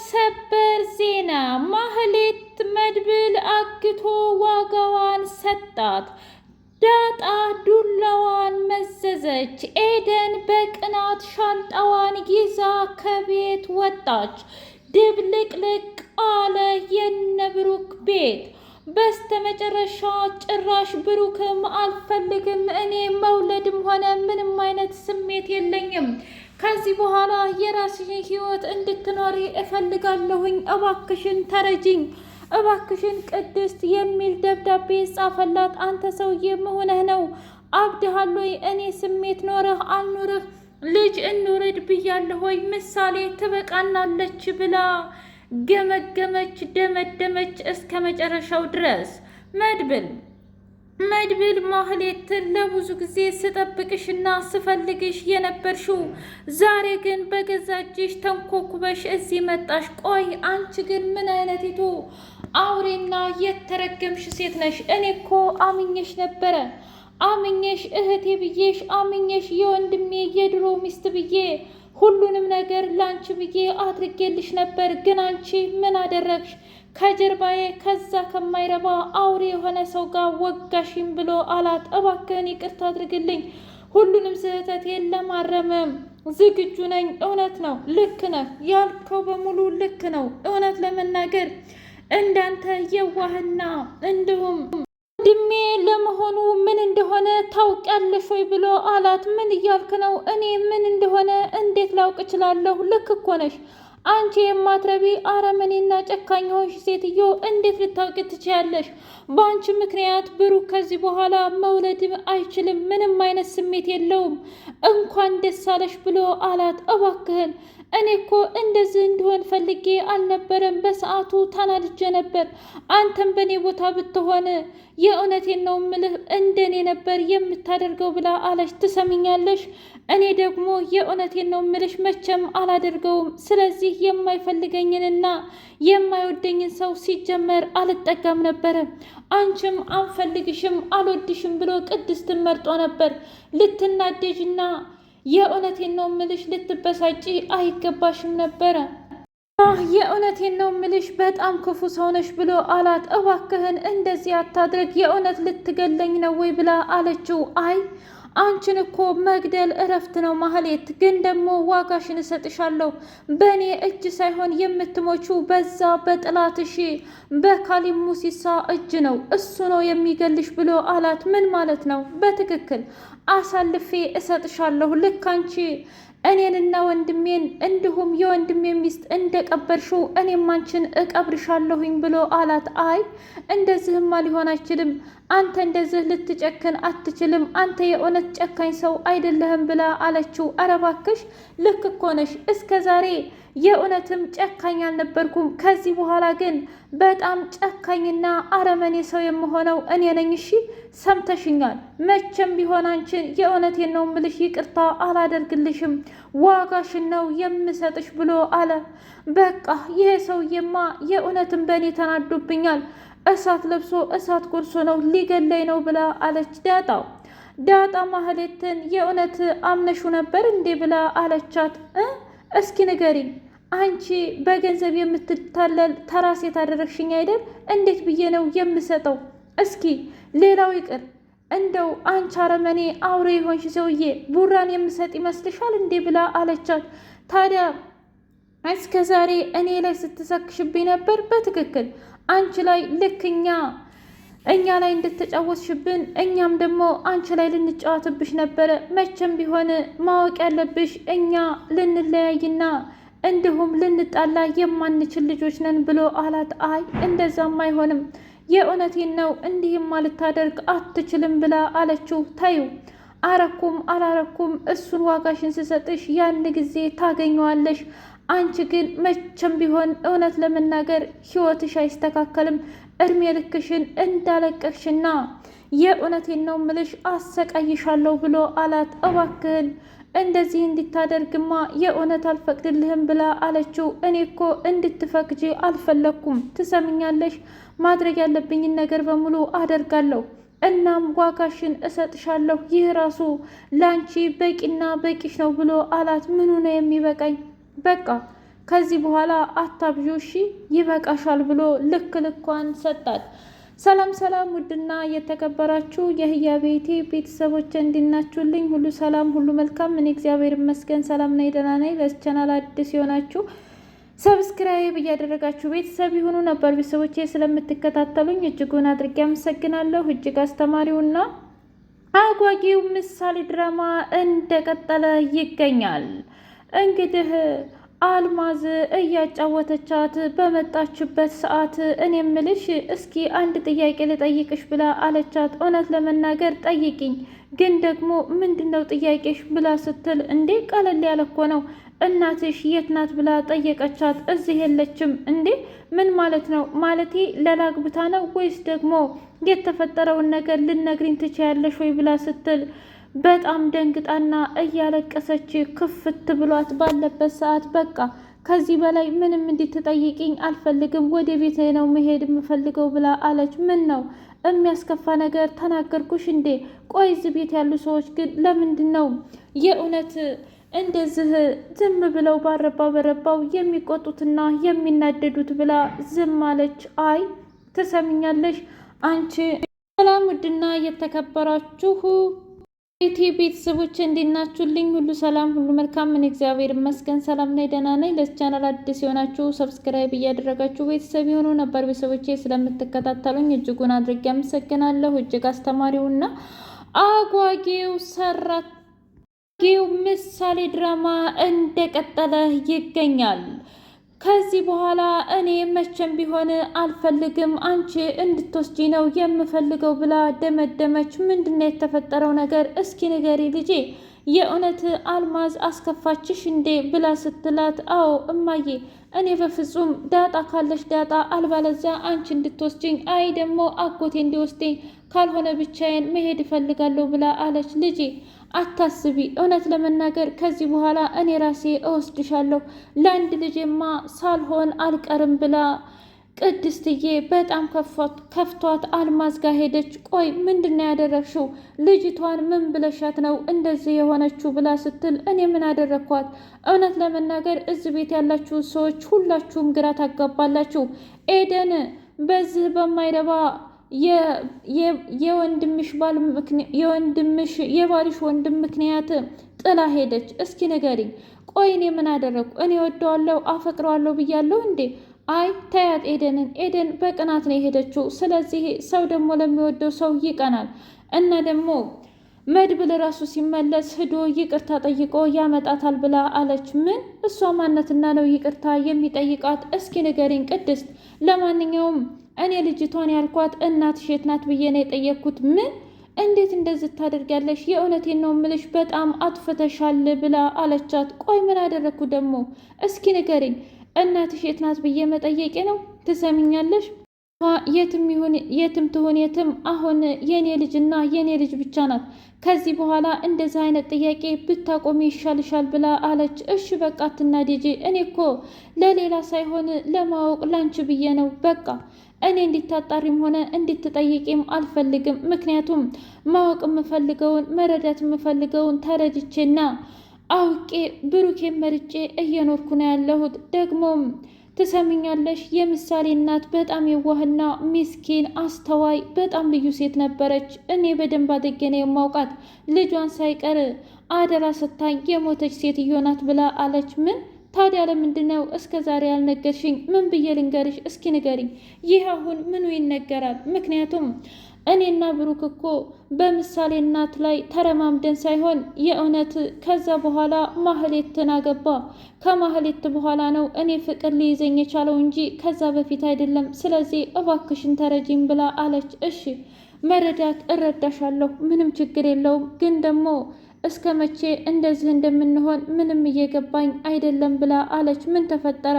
ሰበር ዜና ማህሌት መድብል አግቶ ዋጋዋን ሰጣት። ዳጣ ዱላዋን መዘዘች። ኤደን በቅናት ሻንጣዋን ይዛ ከቤት ወጣች። ድብልቅልቅ አለ የነብሩክ ቤት። በስተመጨረሻ ጭራሽ ብሩክም አልፈልግም፣ እኔ መውለድም ሆነ ምንም አይነት ስሜት የለኝም፣ ከዚህ በኋላ የራስሽን ህይወት እንድትኖሪ እፈልጋለሁኝ፣ እባክሽን ተረጅኝ፣ እባክሽን ቅድስት የሚል ደብዳቤ ጻፈላት። አንተ ሰውዬ መሆንህ ነው? አብድሃል ወይ? እኔ ስሜት ኖረህ አልኖረህ ልጅ እንውረድ ብያለሁ ወይ? ምሳሌ ትበቃናለች ብላ ገመገመች፣ ደመደመች እስከ መጨረሻው ድረስ። መድብል ማህሌትን ለብዙ ጊዜ ስጠብቅሽና ስፈልግሽ የነበርሽው ዛሬ ግን በገዛ እጅሽ ተንኮኩበሽ እዚህ መጣሽ። ቆይ አንቺ ግን ምን አይነቲቱ አውሬና የተረገምሽ ሴት ነሽ? እኔ እኮ አምኜሽ ነበረ፣ አምኜሽ እህቴ ብዬሽ፣ አምኜሽ የወንድሜ የድሮ ሚስት ብዬ ሁሉንም ነገር ላንቺ ብዬ አድርጌልሽ ነበር። ግን አንቺ ምን አደረግሽ? ከጀርባዬ ከዛ ከማይረባ አውሬ የሆነ ሰው ጋር ወጋሽም ብሎ አላት። እባክህን ይቅርታ አድርግልኝ፣ ሁሉንም ስህተቴን ለማረምም ዝግጁ ነኝ። እውነት ነው፣ ልክ ነህ፣ ያልከው በሙሉ ልክ ነው። እውነት ለመናገር እንዳንተ የዋህና እንዲሁም ወንድሜ ለመሆኑ ምን እንደሆነ ታውቂያለሽ ወይ ብሎ አላት። ምን እያልክ ነው? እኔ ምን እንደሆነ እንዴት ላውቅ እችላለሁ? ልክ እኮ ነሽ አንቺ የማትረቢ አረመኔና ጨካኝ ሆንሽ ሴትዮ፣ እንዴት ልታውቂ ትችያለሽ? በአንቺ ምክንያት ብሩክ ከዚህ በኋላ መውለድ አይችልም፣ ምንም አይነት ስሜት የለውም። እንኳን ደስ አለሽ ብሎ አላት። እባክህን እኔ እኮ እንደዚህ እንዲሆን ፈልጌ አልነበረም፣ በሰዓቱ ተናድጄ ነበር። አንተም በእኔ ቦታ ብትሆን የእውነቴን ነው ምልህ እንደኔ ነበር የምታደርገው ብላ አለች። ትሰሚኛለሽ? እኔ ደግሞ የእውነቴን ነው ምልሽ መቼም አላደርገውም። ስለዚህ የማይፈልገኝንና የማይወደኝን ሰው ሲጀመር አልጠጋም ነበረ። አንቺም አንፈልግሽም አልወድሽም ብሎ ቅድስትን መርጦ ነበር። ልትናደጅና የእውነቴን ነው ምልሽ ልትበሳጪ አይገባሽም ነበረ። የእውነቴን ነው ምልሽ በጣም ክፉ ሰውነሽ ብሎ አላት። እባክህን እንደዚህ አታድርግ፣ የእውነት ልትገለኝ ነው ወይ ብላ አለችው። አይ አንቺን እኮ መግደል እረፍት ነው ማህሌት፣ ግን ደግሞ ዋጋሽን እሰጥሻለሁ። በእኔ እጅ ሳይሆን የምትሞቹ በዛ በጥላትሽ በካሊብ ሙሲሳ እጅ ነው፣ እሱ ነው የሚገልሽ ብሎ አላት። ምን ማለት ነው? በትክክል አሳልፌ እሰጥሻለሁ። ልክ አንቺ እኔንና ወንድሜን እንዲሁም የወንድሜ ሚስት እንደቀበርሽው እኔም አንቺን እቀብርሻለሁኝ ብሎ አላት። አይ እንደዚህማ ሊሆን አይችልም፣ አንተ እንደዚህ ልትጨክን አትችልም፣ አንተ የእውነት ጨካኝ ሰው አይደለህም ብላ አለችው። ኧረ እባክሽ ልክ እኮ ነሽ፣ እስከ ዛሬ የእውነትም ጨካኝ አልነበርኩም። ከዚህ በኋላ ግን በጣም ጨካኝና አረመኔ ሰው የምሆነው እኔ ነኝ። እሺ ሰምተሽኛል? መቼም ቢሆን አንቺን የእውነቴን ነው ምልሽ ይቅርታ አላደርግልሽም፣ ዋጋሽን ነው የምሰጥሽ ብሎ አለ። በቃ ይሄ ሰውዬማ የእውነትም በእኔ ተናዶብኛል፣ እሳት ለብሶ እሳት ጎርሶ ነው ሊገለኝ ነው ብላ አለች። ዳጣ ማህሌትን የእውነት አምነሹ ነበር እንዴ ብላ አለቻት። እስኪ ንገሪኝ፣ አንቺ በገንዘብ የምትታለል ተራ ሴት አደረግሽኝ አይደል? እንዴት ብዬ ነው የምሰጠው? እስኪ ሌላው ይቅር፣ እንደው አንቺ አረመኔ አውሬ የሆንሽ ሰውዬ ቡራን የምሰጥ ይመስልሻል እንዴ ብላ አለቻት። ታዲያ እስከ ዛሬ እኔ ላይ ስትሰክሽብኝ ነበር። በትክክል አንቺ ላይ ልክ እኛ ላይ እንድትጫወትሽብን እኛም ደግሞ አንቺ ላይ ልንጫወትብሽ ነበረ። መቼም ቢሆን ማወቅ ያለብሽ እኛ ልንለያይና እንዲሁም ልንጣላ የማንችል ልጆች ነን ብሎ አላት። አይ እንደዛም አይሆንም፣ የእውነቴን ነው፣ እንዲህም ልታደርግ አትችልም ብላ አለችው። ታዩ አረኩም አላረኩም እሱን ዋጋሽን ስሰጥሽ ያን ጊዜ ታገኘዋለሽ። አንቺ ግን መቼም ቢሆን እውነት ለመናገር ህይወትሽ አይስተካከልም። እድሜ ልክሽን እንዳለቀቅሽና የእውነቴን ነው ምልሽ አሰቃይሻለሁ ብሎ አላት። እባክህን እንደዚህ እንድታደርግማ የእውነት አልፈቅድልህም ብላ አለችው። እኔ እኮ እንድትፈቅጂ አልፈለግኩም። ትሰምኛለሽ? ማድረግ ያለብኝን ነገር በሙሉ አደርጋለሁ። እናም ዋጋሽን እሰጥሻለሁ። ይህ ራሱ ላንቺ በቂና በቂሽ ነው ብሎ አላት። ምኑ ነው የሚበቃኝ? በቃ ከዚህ በኋላ አታብዢ እሺ፣ ይበቃሻል ብሎ ልክ ልኳን ሰጣት። ሰላም ሰላም! ውድና የተከበራችሁ የህያ ቤቴ ቤተሰቦች እንዲናችሁልኝ ሁሉ ሰላም ሁሉ መልካም። እኔ እግዚአብሔር ይመስገን ሰላም ነኝ፣ ደህና ነኝ። ለዚህ ቻናል አዲስ የሆናችሁ ሰብስክራይብ እያደረጋችሁ ቤተሰብ የሆኑ ነበር ቤተሰቦቼ ስለምትከታተሉኝ እጅጉን አድርጌ አመሰግናለሁ። እጅግ አስተማሪውና አጓጊው ምሳሌ ድራማ እንደቀጠለ ይገኛል። እንግዲህ አልማዝ እያጫወተቻት በመጣችበት ሰዓት እኔ ምልሽ እስኪ አንድ ጥያቄ ልጠይቅሽ ብላ አለቻት። እውነት ለመናገር ጠይቂኝ፣ ግን ደግሞ ምንድነው ጥያቄሽ ብላ ስትል እንዴ ቀለል ያለ እኮ ነው፣ እናትሽ የት ናት ብላ ጠየቀቻት። እዚህ የለችም። እንዴ ምን ማለት ነው? ማለቴ ለላግብታ ነው ወይስ ደግሞ የተፈጠረውን ነገር ልነግሪኝ ትችያለሽ ወይ ብላ ስትል በጣም ደንግጣና እያለቀሰች ክፍት ብሏት ባለበት ሰዓት በቃ ከዚህ በላይ ምንም እንድትጠይቂኝ አልፈልግም፣ ወደ ቤቴ ነው መሄድ የምፈልገው ብላ አለች። ምን ነው የሚያስከፋ ነገር ተናገርኩሽ እንዴ? ቆይ እዚህ ቤት ያሉ ሰዎች ግን ለምንድን ነው የእውነት እንደዚህ ዝም ብለው ባረባው በረባው የሚቆጡትና የሚናደዱት ብላ ዝም አለች። አይ ትሰምኛለሽ አንቺ። ሰላም ውድና የተከበራችሁ ቤቴ ቤተሰቦች እንዲናችሁልኝ ሁሉ ሰላም ሁሉ መልካም። ምን እግዚአብሔር ይመስገን ሰላም ነኝ፣ ደህና ነኝ። ለዚህ ቻናል አዲስ የሆናችሁ ሰብስክራይብ እያደረጋችሁ ቤተሰብ የሆኑ ነበር ቤተሰቦቼ ስለምትከታተሉኝ እጅጉን አድርጌ አመሰግናለሁ። እጅግ አስተማሪውና አጓጊው ምሳሌ ድራማ እንደቀጠለ ይገኛል። ከዚህ በኋላ እኔ መቼም ቢሆን አልፈልግም፣ አንቺ እንድትወስጂ ነው የምፈልገው ብላ ደመደመች። ምንድነው የተፈጠረው ነገር? እስኪ ንገሪ ልጄ፣ የእውነት አልማዝ አስከፋችሽ እንዴ ብላ ስትላት፣ አዎ እማዬ፣ እኔ በፍጹም ዳጣ ካለሽ ዳጣ፣ አልባለዚያ አንቺ እንድትወስጂኝ፣ አይ ደግሞ አጎቴ እንዲወስደኝ፣ ካልሆነ ብቻዬን መሄድ እፈልጋለሁ ብላ አለች። ልጄ አታስቢ፣ እውነት ለመናገር ከዚህ በኋላ እኔ ራሴ እወስድሻለሁ፣ ለአንድ ልጄማ ሳልሆን አልቀርም ብላ ቅድስትዬ በጣም ከፍቷት አልማዝ ጋር ሄደች። ቆይ ምንድን ነው ያደረግሽው? ልጅቷን ምን ብለሻት ነው እንደዚህ የሆነችው ብላ ስትል፣ እኔ ምን አደረግኳት? እውነት ለመናገር እዚህ ቤት ያላችሁ ሰዎች ሁላችሁም ግራ ታጋባላችሁ። ኤደን በዚህ በማይረባ የባልሽ ወንድም ምክንያት ጥላ ሄደች። እስኪ ንገሪኝ፣ ቆይ እኔ ምን አደረግኩ? እኔ ወደዋለሁ አፈቅረዋለሁ ብያለሁ እንዴ? አይ ተያት ኤደንን። ኤደን በቅናት ነው የሄደችው። ስለዚህ ሰው ደግሞ ለሚወደው ሰው ይቀናል። እና ደግሞ መድብል ራሱ ሲመለስ ሂዶ ይቅርታ ጠይቆ ያመጣታል ብላ አለች። ምን? እሷ ማነትና ነው ይቅርታ የሚጠይቃት? እስኪ ንገሪኝ ቅድስት። ለማንኛውም እኔ ልጅቷን ያልኳት እናትሽ የት ናት ብዬ ነው የጠየቅኩት። ምን? እንዴት እንደዚህ ታደርጊያለሽ? የእውነቴን ነው ምልሽ፣ በጣም አጥፍተሻል ብላ አለቻት። ቆይ ምን አደረግኩ ደግሞ? እስኪ ንገሪኝ። እናትሽ የት ናት ብዬ መጠየቄ ነው? ትሰሚኛለሽ? የትም ትሆን የትም አሁን የኔ ልጅና የኔ ልጅ ብቻ ናት። ከዚህ በኋላ እንደዚህ አይነት ጥያቄ ብታቆሚ ይሻልሻል ብላ አለች። እሺ በቃ አትናደጂ። እኔ እኮ ለሌላ ሳይሆን ለማወቅ ላንቺ ብዬ ነው። በቃ እኔ እንዲታጣሪም ሆነ እንድትጠይቂም አልፈልግም። ምክንያቱም ማወቅ የምፈልገውን መረዳት የምፈልገውን ተረድቼና አውቄ ብሩኬን መርጬ እየኖርኩ ነው ያለሁት። ደግሞም ትሰሚኛለሽ፣ የምሳሌ እናት በጣም የዋህና ሚስኪን አስተዋይ በጣም ልዩ ሴት ነበረች። እኔ በደንብ አድርጌ ነው የማውቃት። ልጇን ሳይቀር አደራ ሰታኝ የሞተች ሴትዮ ናት ብላ አለች። ምን ታዲያ ለምንድን ነው እስከ ዛሬ ያልነገርሽኝ? ምን ብዬ ልንገርሽ? እስኪ ንገሪኝ። ይህ አሁን ምኑ ይነገራል? ምክንያቱም እኔና ብሩክ እኮ በምሳሌ እናት ላይ ተረማምደን ሳይሆን የእውነት ከዛ በኋላ ማህሌትን አገባ። ከማህሌት በኋላ ነው እኔ ፍቅር ሊይዘኝ የቻለው እንጂ ከዛ በፊት አይደለም። ስለዚህ እባክሽን ተረጂኝ ብላ አለች። እሺ መረዳት እረዳሻለሁ፣ ምንም ችግር የለውም። ግን ደግሞ እስከ መቼ እንደዚህ እንደምንሆን ምንም እየገባኝ አይደለም ብላ አለች። ምን ተፈጠረ?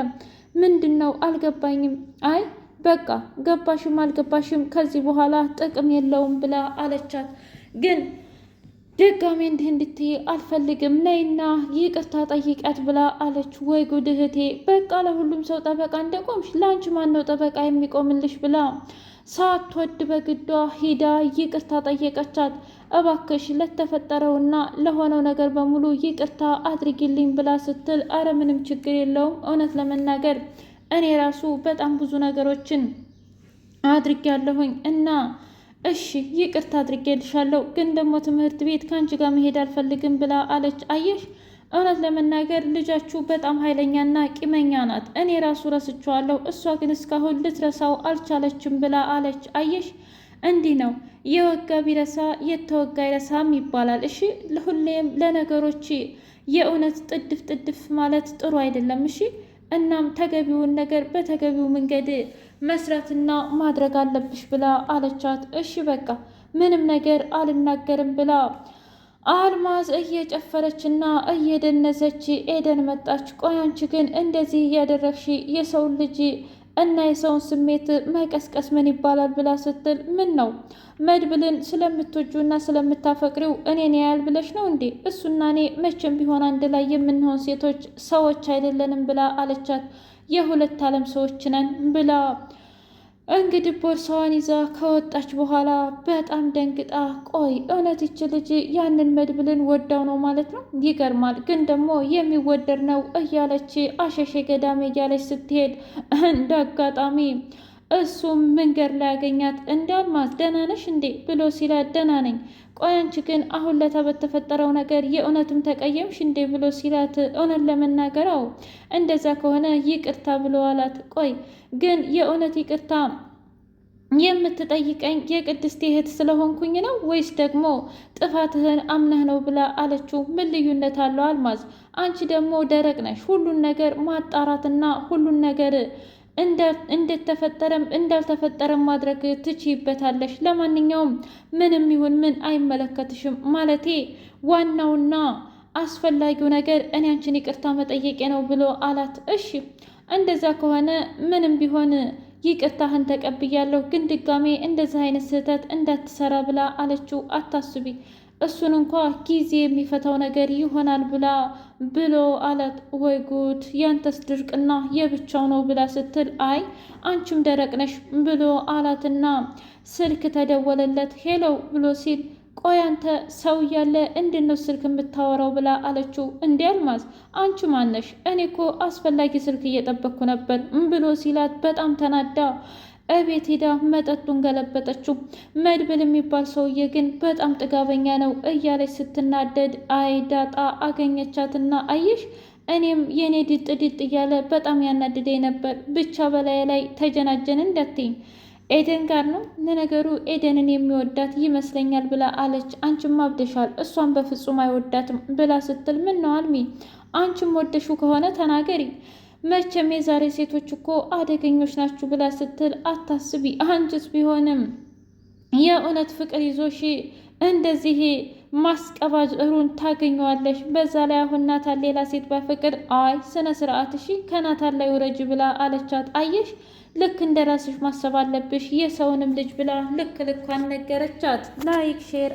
ምንድን ነው? አልገባኝም። አይ በቃ ገባሽም አልገባሽም ከዚህ በኋላ ጥቅም የለውም ብላ አለቻት። ግን ድጋሜ እንዲህ እንድትይ አልፈልግም፣ ነይና ይቅርታ ጠይቂያት ብላ አለች። ወይ ጉድ እህቴ፣ በቃ ለሁሉም ሰው ጠበቃ እንደቆምሽ ለአንቺ ማን ነው ጠበቃ የሚቆምልሽ? ብላ ሳትወድ በግዷ ሂዳ ይቅርታ ጠየቀቻት። እባክሽ ለተፈጠረውና ለሆነው ነገር በሙሉ ይቅርታ አድርጊልኝ ብላ ስትል አረ ምንም ችግር የለውም፣ እውነት ለመናገር እኔ ራሱ በጣም ብዙ ነገሮችን አድርጊያለሁኝ እና እሺ ይቅርታ አድርጌልሻለሁ፣ ግን ደግሞ ትምህርት ቤት ከአንቺ ጋር መሄድ አልፈልግም ብላ አለች። አየሽ እውነት ለመናገር ልጃችሁ በጣም ኃይለኛና ቂመኛ ናት። እኔ ራሱ ረስቼዋለሁ፣ እሷ ግን እስካሁን ልትረሳው አልቻለችም ብላ አለች። አየሽ እንዲህ ነው የወጋ ቢረሳ የተወጋ አይረሳም ይባላል። እሺ ሁሌም ለነገሮች የእውነት ጥድፍ ጥድፍ ማለት ጥሩ አይደለም። እሺ እናም ተገቢውን ነገር በተገቢው መንገድ መስራትና ማድረግ አለብሽ ብላ አለቻት። እሺ በቃ ምንም ነገር አልናገርም ብላ አልማዝ እየጨፈረችና እየደነሰች ኤደን መጣች። ቆይ አንቺ ግን እንደዚህ እያደረግሽ የሰውን ልጅ እና የሰውን ስሜት መቀስቀስ ምን ይባላል ብላ ስትል ምን ነው መድብልን ስለምትወጁና ስለምታፈቅሪው እኔን ያያል ብለሽ ነው እንዴ? እሱና እኔ መቼም ቢሆን አንድ ላይ የምንሆን ሴቶች ሰዎች አይደለንም ብላ አለቻት። የሁለት ዓለም ሰዎች ነን ብላ እንግዲህ ቦርሳዋን ይዛ ከወጣች በኋላ በጣም ደንግጣ ቆይ እውነት ይች ልጅ ያንን መድብልን ወዳው ነው ማለት ነው? ይገርማል። ግን ደግሞ የሚወደድ ነው እያለች አሸሼ ገዳሜ እያለች ስትሄድ እንደ አጋጣሚ እሱም መንገድ ላይ ያገኛት። እንዳልማዝ ደህና ነሽ እንዴ ብሎ ሲላት ደህና ነኝ። ቆይ አንቺ ግን አሁን ለታ በተፈጠረው ነገር የእውነትም ተቀየምሽ እንዴ ብሎ ሲላት እውነት ለመናገር አዎ እንደዛ ከሆነ ይቅርታ ብሎ አላት። ቆይ ግን የእውነት ይቅርታ የምትጠይቀኝ የቅድስት እህት ስለሆንኩኝ ነው ወይስ ደግሞ ጥፋትህን አምነህ ነው ብላ አለችው። ምን ልዩነት አለው አልማዝ? አንቺ ደግሞ ደረቅ ነሽ። ሁሉን ነገር ማጣራትና ሁሉን ነገር እንደተፈጠረም እንዳልተፈጠረም ማድረግ ትችይበታለሽ። ለማንኛውም ምንም ይሁን ምን አይመለከትሽም። ማለቴ ዋናውና አስፈላጊው ነገር እኔ አንቺን ይቅርታ መጠየቄ ነው ብሎ አላት። እሺ እንደዛ ከሆነ ምንም ቢሆን ይቅርታህን ተቀብያለሁ፣ ግን ድጋሜ እንደዚህ አይነት ስህተት እንዳትሰራ ብላ አለችው። አታስቢ፣ እሱን እንኳ ጊዜ የሚፈታው ነገር ይሆናል ብሎ አላት። ወይ ጉድ ያንተስ ድርቅና የብቻው ነው ብላ ስትል አይ አንቺም ደረቅ ነሽ ብሎ አላትና ስልክ ተደወለለት። ሄሎ ብሎ ሲል ቆይ አንተ ሰው እያለ እንዴት ነው ስልክ የምታወራው ብላ አለችው። እንዴ አልማዝ አንቺ ማነሽ? እኔ እኮ አስፈላጊ ስልክ እየጠበቅኩ ነበር ብሎ ሲላት በጣም ተናዳ እቤት ሄዳ መጠጡን ገለበጠችው። መድብል የሚባል ሰውዬ ግን በጣም ጥጋበኛ ነው እያለች ስትናደድ አይ ዳጣ አገኘቻትና አየሽ እኔም የኔ ድጥ ድጥ እያለ በጣም ያናድደኝ ነበር። ብቻ በላይ ላይ ተጀናጀን እንዳትይኝ ኤደን ጋር ነው ለነገሩ ኤደንን የሚወዳት ይመስለኛል ብላ አለች። አንቺም አብደሻል፣ እሷን በፍጹም አይወዳትም ብላ ስትል ምን ነው አልሚ አንቺም ወደሹ ከሆነ ተናገሪ፣ መቼም የዛሬ ሴቶች እኮ አደገኞች ናችሁ ብላ ስትል አታስቢ፣ አንቺስ ቢሆንም የእውነት ፍቅር ይዞሽ እንደዚህ ማስቀባሩን ታገኘዋለሽ። በዛ ላይ አሁን ናታን ሌላ ሴት ባፈቅር አይ ስነ ስርዓት እሺ ከናታን ላይ ውረጅ ብላ አለቻት። አየሽ ልክ እንደ ራስሽ ማሰብ አለብሽ የሰውንም ልጅ ብላ ልክ ልኳን ነገረቻት። ላይክ ሼር